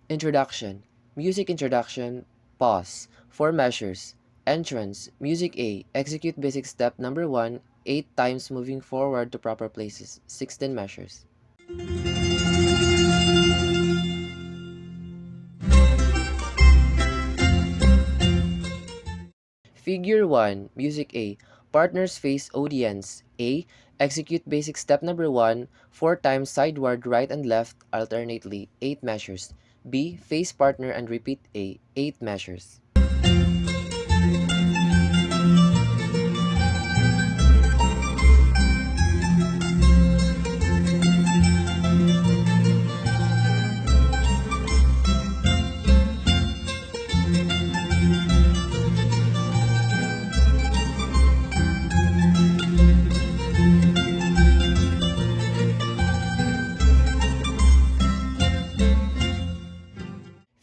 Introduction. Music introduction. Pause. 4 measures. Entrance. Music A. Execute basic step number 1, 8 times moving forward to proper places. 16 measures. Figure 1. Music A. Partners face audience. A. Execute basic step number 1, 4 times sideward right and left alternately, 8 measures. B. Face partner and repeat A, 8 measures.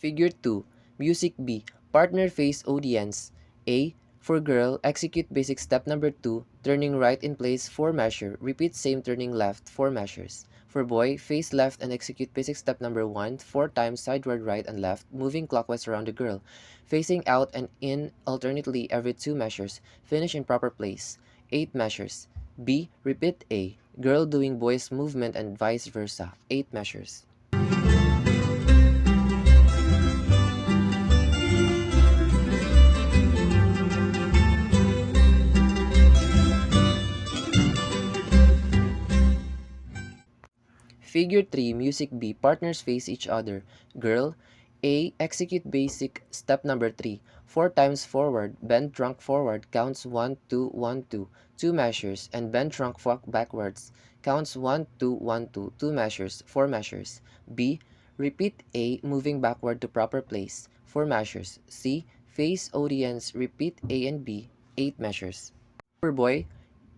Figure 2. Music B. Partner face audience. A. For girl, execute basic step number 2, turning right in place 4 measure. Repeat same turning left 4 measures. For boy, face left and execute basic step number 1, 4 times sideward right and left, moving clockwise around the girl. Facing out and in alternately every 2 measures. Finish in proper place. 8 measures. B. Repeat A. Girl doing boy's movement and vice versa. 8 measures. Figure 3, Music B. Partners face each other. Girl, A. Execute basic step number 3. 4 times forward, bend trunk forward, counts 1, 2, 1, 2, 2 measures, and bend trunk backwards, counts 1, 2, 1, 2, 2 measures, 4 measures. B. Repeat A. Moving backward to proper place, 4 measures. C. Face audience, repeat A and B, 8 measures. For boy,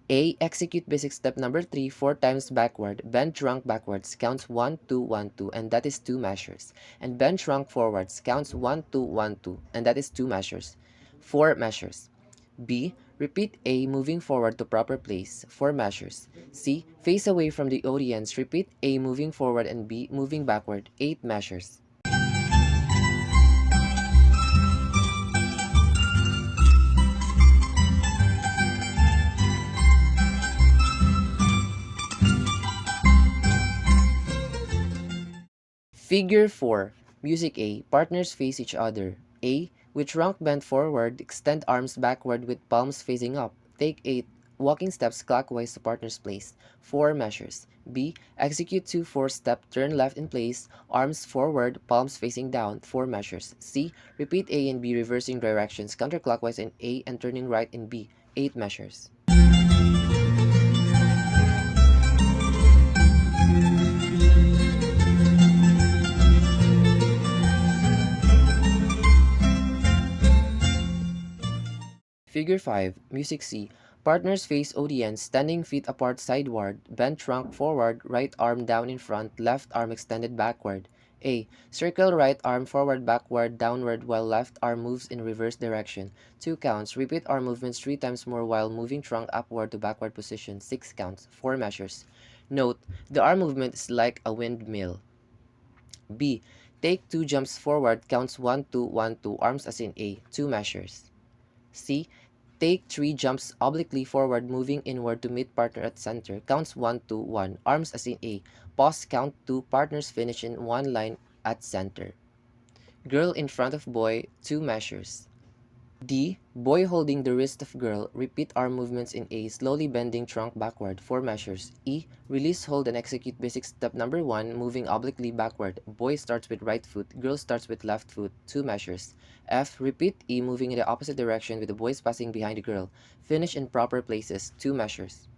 A. Execute basic step number 3, 4 times backward, bend trunk backwards, counts 1, 2, 1, 2, and that is 2 measures. And bend trunk forwards, counts 1, 2, 1, 2, and that is 2 measures. 4 measures. B. Repeat A. Moving forward to proper place, 4 measures. C. Face away from the audience, repeat A. Moving forward and B. Moving backward, 8 measures. Figure 4. Music A. Partners face each other. A. With trunk bent forward, extend arms backward with palms facing up. Take 8 walking steps clockwise to partner's place. 4 measures. B. Execute 2 4-step, turn left in place, arms forward, palms facing down. 4 measures. C. Repeat A and B reversing directions, counterclockwise in A and turning right in B. 8 measures. Figure 5. Music C. Partners face audience, standing feet apart sideward, bend trunk forward, right arm down in front, left arm extended backward. A. Circle right arm forward, backward, downward while left arm moves in reverse direction. 2 counts. Repeat arm movements 3 times more while moving trunk upward to backward position. 6 counts. 4 measures. Note, the arm movement is like a windmill. B. Take 2 jumps forward, counts 1, 2, 1, 2, arms as in A. 2 measures. C. Take 3 jumps obliquely forward, moving inward to meet partner at center. Counts 1, 2, 1. Arms as in A. Pause, count 2. Partners finish in one line at center. Girl in front of boy, 2 measures. D. Boy holding the wrist of girl. Repeat arm movements in A. Slowly bending trunk backward, 4 measures. E. Release, hold, and execute basic step number 1, moving obliquely backward. Boy starts with right foot. Girl starts with left foot, 2 measures. F. Repeat E, moving in the opposite direction with the boys passing behind the girl. Finish in proper places, 2 measures.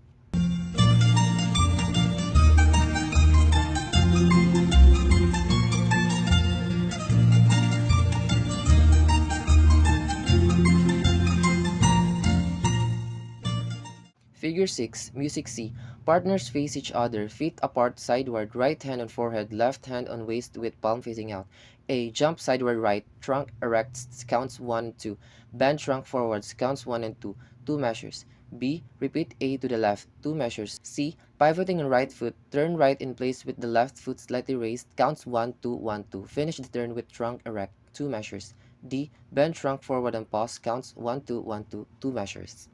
Figure 6, Music C. Partners face each other, feet apart sideward, right hand on forehead, left hand on waist with palm facing out. A. Jump sideward right, trunk erects, counts 1 and 2. Bend trunk forwards, counts 1 and 2, 2 measures. B. Repeat A to the left, 2 measures. C. Pivoting on right foot, turn right in place with the left foot slightly raised, counts 1, 2, 1, 2. Finish the turn with trunk erect, 2 measures. D. Bend trunk forward and pause, counts 1, 2, 1, 2, 2 measures.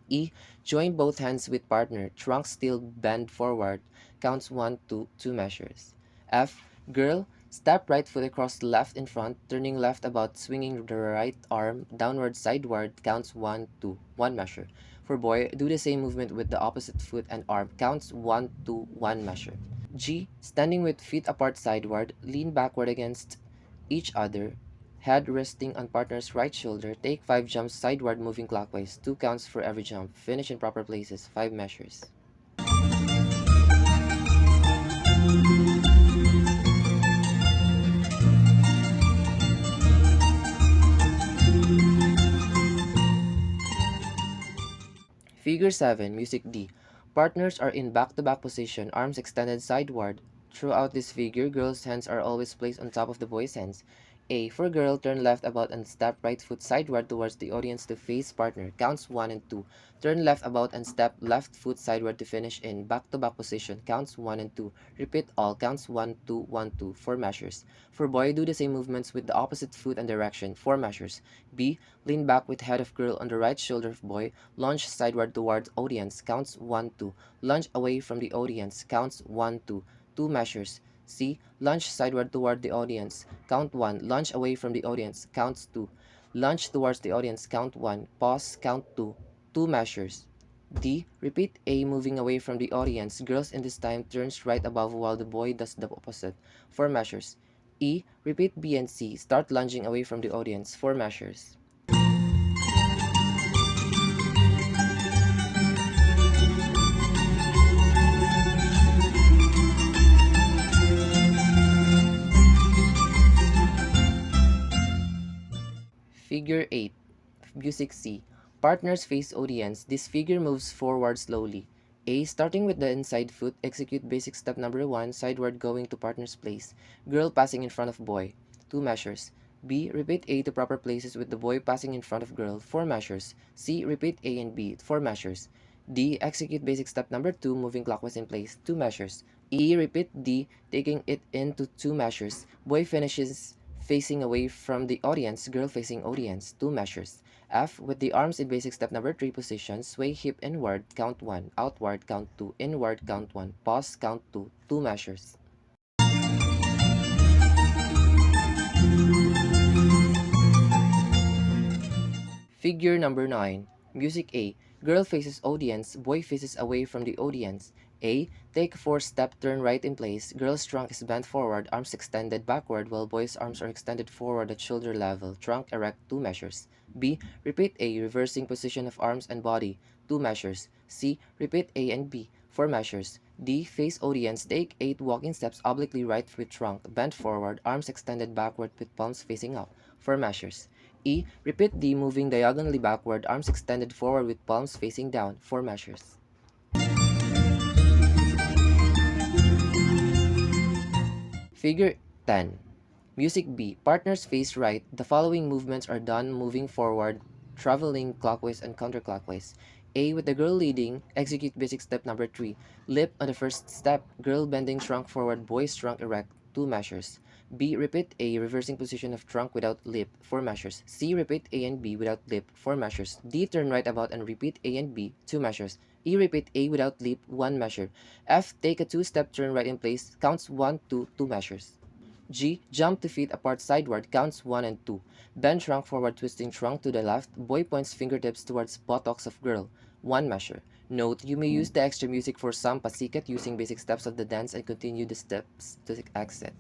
E. Join both hands with partner, trunk still bend forward, counts 1, 2, 2 measures. F. Girl, step right foot across the left in front, turning left about, swinging the right arm downward sideward, counts 1, 2, 1 measure. For boy, do the same movement with the opposite foot and arm, counts 1, 2, 1 measure. G. Standing with feet apart sideward, lean backward against each other, head resting on partner's right shoulder. Take 5 jumps sideward moving clockwise, 2 counts for every jump. Finish in proper places, 5 measures. Figure 7, Music D. Partners are in back-to-back position, arms extended sideward. Throughout this figure, girls' hands are always placed on top of the boys' hands. A. For girl, turn left about and step right foot sideward towards the audience to face partner. Counts 1 and 2. Turn left about and step left foot sideward to finish in back-to-back position. Counts 1 and 2. Repeat all. Counts 1, 2, 1, 2. 4 measures. For boy, do the same movements with the opposite foot and direction. 4 measures. B. Lean back with head of girl on the right shoulder of boy. Lunge sideward towards audience. Counts 1, 2. Lunge away from the audience. Counts 1, 2. 2 measures. C. Lunge sideward toward the audience. Count 1. Lunge away from the audience. Counts 2. Lunge towards the audience. Count 1. Pause. Count 2. 2 measures. D. Repeat A moving away from the audience. Girls in this time turns right above while the boy does the opposite. 4 measures. E. Repeat B and C. Start lunging away from the audience. 4 measures. Figure 8, Music C. Partners face audience. This figure moves forward slowly. A. Starting with the inside foot, execute basic step number 1, sideward going to partner's place. Girl passing in front of boy. 2 measures. B. Repeat A to proper places with the boy passing in front of girl. 4 measures. C. Repeat A and B. 4 measures. D. Execute basic step number 2, moving clockwise in place. 2 measures. E. Repeat D, taking it into 2 measures. Boy finishes facing away from the audience, girl facing audience, 2 measures. F. With the arms in basic step number 3 position, sway hip inward, count 1, outward, count 2, inward, count 1, pause, count 2, 2 measures. Figure number 9, Music A. Girl faces audience, boy faces away from the audience. A. Take a 4-step turn right in place. Girl's trunk is bent forward, arms extended backward, while boy's arms are extended forward at shoulder level. Trunk erect, 2 measures. B. Repeat A, reversing position of arms and body, 2 measures. C. Repeat A and B, 4 measures. D. Face audience, take 8 walking steps obliquely right with trunk, bent forward, arms extended backward with palms facing up, 4 measures. E. Repeat D, moving diagonally backward, arms extended forward with palms facing down, 4 measures. Figure 10. Music B. Partners face right. The following movements are done moving forward, traveling clockwise and counterclockwise. A. With the girl leading, execute basic step number 3. Lip on the first step, girl bending trunk forward, boy's trunk erect, 2 measures. B. Repeat A, reversing position of trunk without lip, 4 measures. C. Repeat A and B without lip, 4 measures. D. Turn right about and repeat A and B, 2 measures. E. Repeat A without lip, 1 measure. F. Take a 2-step turn right in place, counts 1, 2, 2 measures. G. Jump to feet apart sideward, counts 1 and 2. Bend trunk forward, twisting trunk to the left. Boy points fingertips towards buttocks of girl, 1 measure. Note, you may use the extra music for some pasikat using basic steps of the dance and continue the steps to exit.